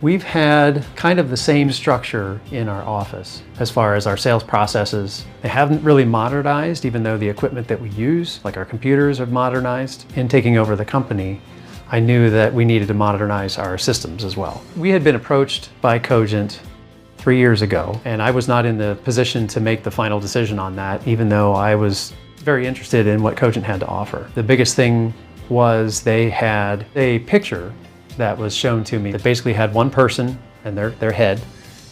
We've had kind of the same structure in our office as far as our sales processes. They haven't really modernized, even though the equipment that we use, like our computers, are modernized. In taking over the company, I knew that we needed to modernize our systems as well. We had been approached by Cogent 3 years ago, and I was not in the position to make the final decision on that, even though I was very interested in what Cogent had to offer. The biggest thing was they had a picture that was shown to me that basically had one person and their head,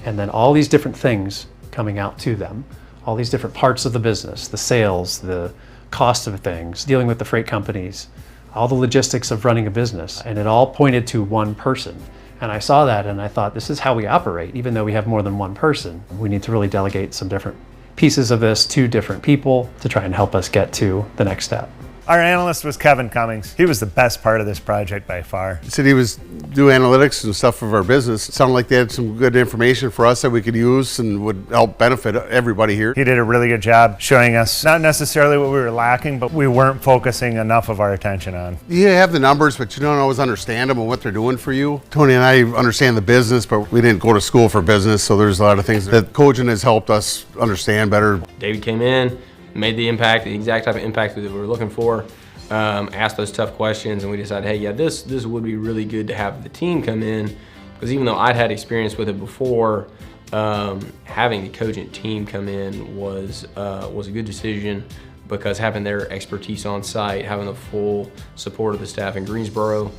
and then all these different things coming out to them, all these different parts of the business, the sales, the cost of things, dealing with the freight companies, all the logistics of running a business, and it all pointed to one person. And I saw that and I thought, this is how we operate. Even though we have more than one person, we need to really delegate some different pieces of this to different people to try and help us get to the next step. Our analyst was Kevin Cummings. He was the best part of this project by far. He said he was doing analytics and stuff of our business. It sounded like they had some good information for us that we could use and would help benefit everybody here. He did a really good job showing us not necessarily what we were lacking, but we weren't focusing enough of our attention on. You have the numbers, but you don't always understand them and what they're doing for you. Tony and I understand the business, but we didn't go to school for business, so there's a lot of things that Cogent has helped us understand better. David came in, made the impact, the exact type of impact that we were looking for, asked those tough questions, and we decided, hey, yeah, this would be really good to have the team come in, because even though I'd had experience with it before, having the Cogent team come in was a good decision, because having their expertise on site, having the full support of the staff in Greensboro,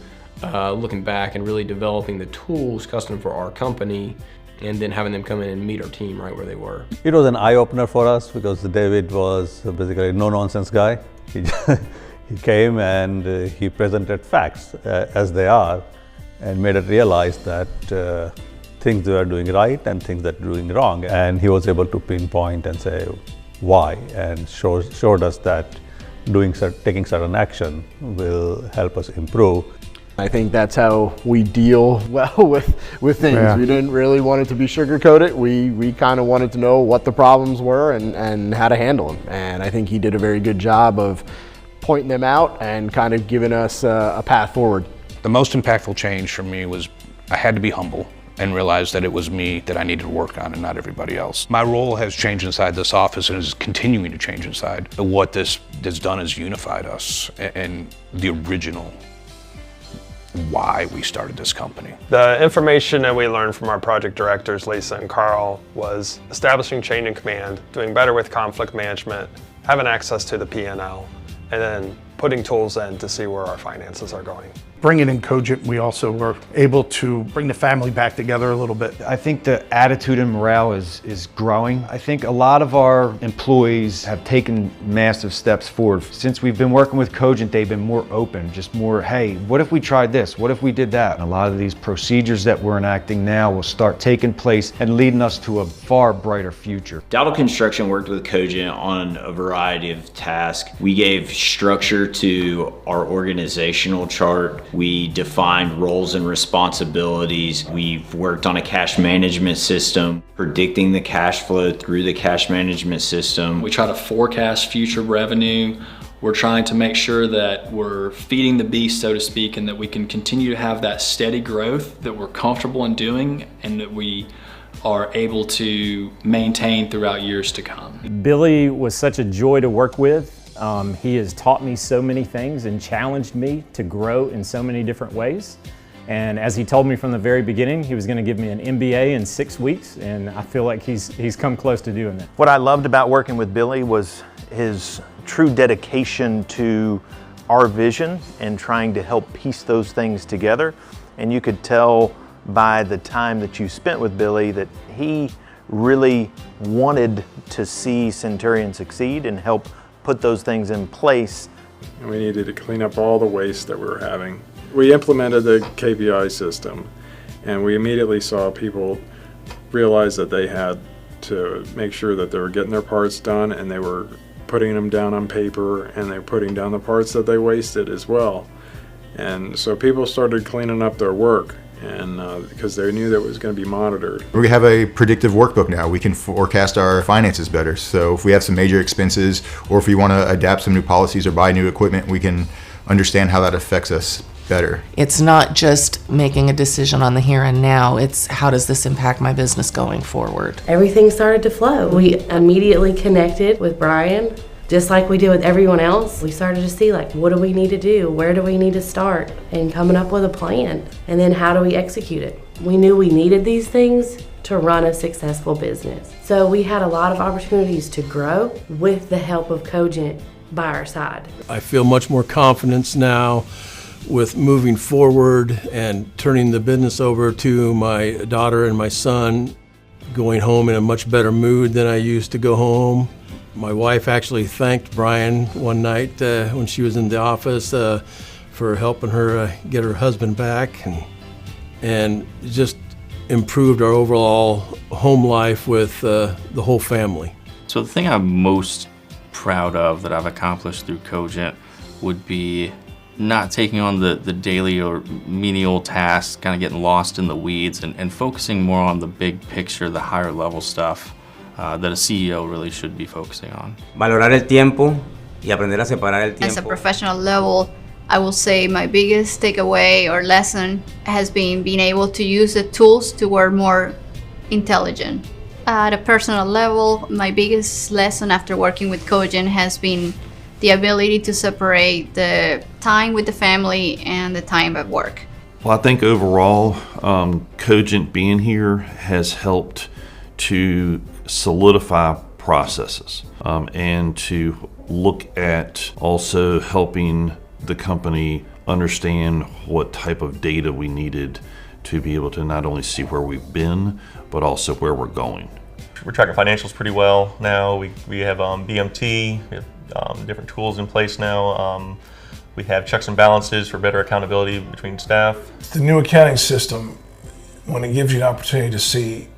looking back and really developing the tools custom for our company, and then having them come in and meet our team right where they were. It was an eye-opener for us because David was basically a no-nonsense guy. He came and he presented facts as they are and made us realize that things they are doing right and things that are doing wrong. And he was able to pinpoint and say why, and showed us that taking certain action will help us improve. I think that's how we deal well with things. Yeah. We didn't really want it to be sugar-coated. We kind of wanted to know what the problems were and how to handle them. And I think he did a very good job of pointing them out and kind of giving us a path forward. The most impactful change for me was I had to be humble and realize that it was me that I needed to work on and not everybody else. My role has changed inside this office and is continuing to change inside. What this has done is unified us and the original why we started this company. The information that we learned from our project directors, Lisa and Carl, was establishing chain of command, doing better with conflict management, having access to the P&L, and then putting tools in to see where our finances are going. Bringing in Cogent, we also were able to bring the family back together a little bit. I think the attitude and morale is growing. I think a lot of our employees have taken massive steps forward. Since we've been working with Cogent, they've been more open, just more, hey, what if we tried this? What if we did that? And a lot of these procedures that we're enacting now will start taking place and leading us to a far brighter future. Dowdle Construction worked with Cogent on a variety of tasks. We gave structure to our organizational chart. We defined roles and responsibilities. We've worked on a cash management system, predicting the cash flow through the cash management system. We try to forecast future revenue. We're trying to make sure that we're feeding the beast, so to speak, and that we can continue to have that steady growth that we're comfortable in doing and that we are able to maintain throughout years to come. Billy was such a joy to work with. He has taught me so many things and challenged me to grow in so many different ways. And as he told me from the very beginning, he was going to give me an MBA in 6 weeks, and I feel like he's come close to doing that. What I loved about working with Billy was his true dedication to our vision and trying to help piece those things together. And you could tell by the time that you spent with Billy that he really wanted to see Centurion succeed and help put those things in place. And we needed to clean up all the waste that we were having. We implemented the KPI system, and we immediately saw people realize that they had to make sure that they were getting their parts done, and they were putting them down on paper, and they were putting down the parts that they wasted as well. And so people started cleaning up their work, and because they knew that it was going to be monitored. We have a predictive workbook now. We can forecast our finances better. So if we have some major expenses, or if we want to adapt some new policies or buy new equipment, we can understand how that affects us. better. It's not just making a decision on the here and now, it's how does this impact my business going forward. Everything started to flow. We immediately connected with Brian, just like we did with everyone else. We started to see, like, what do we need to do? Where do we need to start? And coming up with a plan. And then how do we execute it? We knew we needed these things to run a successful business. So we had a lot of opportunities to grow with the help of Cogent by our side. I feel much more confidence now with moving forward and turning the business over to my daughter and my son, going home in a much better mood than I used to go home. My wife actually thanked Brian one night when she was in the office for helping her get her husband back, and just improved our overall home life with the whole family. So the thing I'm most proud of that I've accomplished through Cogent would be not taking on the daily or menial tasks, kind of getting lost in the weeds, and focusing more on the big picture, the higher level stuff that a CEO really should be focusing on. Valorar el tiempo y aprender a separar el tiempo. As a professional level, I will say my biggest takeaway or lesson has been being able to use the tools to work more intelligent. At a personal level, my biggest lesson after working with Cogent has been the ability to separate the time with the family and the time at work. Well, I think overall, Cogent being here has helped to solidify processes and to look at also helping the company understand what type of data we needed to be able to not only see where we've been, but also where we're going. We're tracking financials pretty well now. We have BMT, we have different tools in place now. We have checks and balances for better accountability between staff. The new accounting system, when it gives you an opportunity to see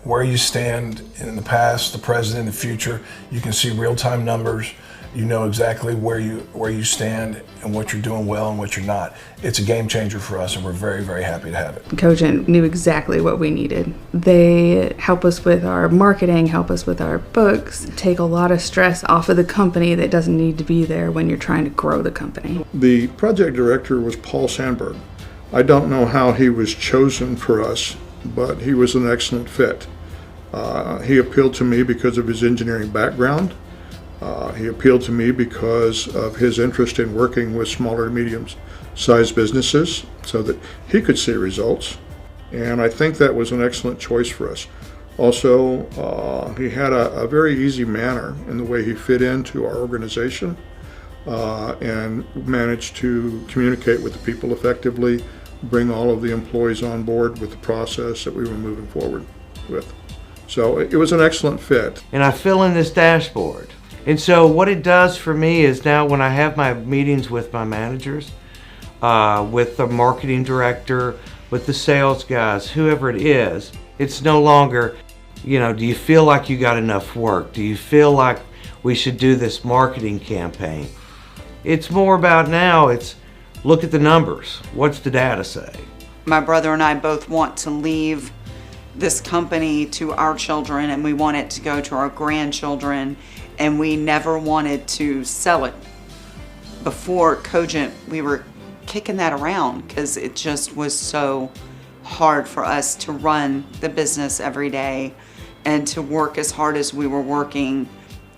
where you stand in the past, the present, and the future, you can see real-time numbers. You know exactly where you stand and what you're doing well and what you're not. It's a game changer for us, and we're very, very happy to have it. Cogent knew exactly what we needed. They help us with our marketing, help us with our books, take a lot of stress off of the company that doesn't need to be there when you're trying to grow the company. The project director was Paul Sandberg. I don't know how he was chosen for us, but he was an excellent fit. He appealed to me because of his engineering background. He appealed to me because of his interest in working with smaller to medium-sized businesses so that he could see results. And I think that was an excellent choice for us. Also, he had a very easy manner in the way he fit into our organization and managed to communicate with the people effectively, bring all of the employees on board with the process that we were moving forward with. So it was an excellent fit. And I fill in this dashboard. And so what it does for me is now when I have my meetings with my managers, with the marketing director, with the sales guys, whoever it is, it's no longer, you know, do you feel like you got enough work? Do you feel like we should do this marketing campaign? It's more about now, it's look at the numbers. What's the data say? My brother and I both want to leave this company to our children, and we want it to go to our grandchildren, and we never wanted to sell it. Before Cogent, we were kicking that around because it just was so hard for us to run the business every day and to work as hard as we were working,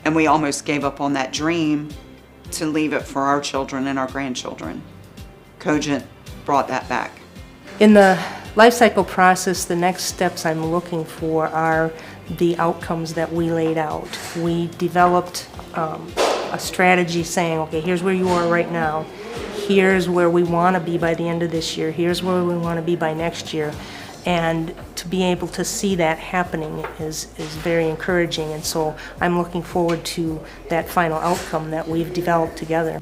and we almost gave up on that dream to leave it for our children and our grandchildren. Cogent brought that back. In the life cycle process, the next steps I'm looking for are the outcomes that we laid out. We developed a strategy saying, okay, here's where you are right now. Here's where we want to be by the end of this year. Here's where we want to be by next year. And to be able to see that happening is very encouraging. And so I'm looking forward to that final outcome that we've developed together.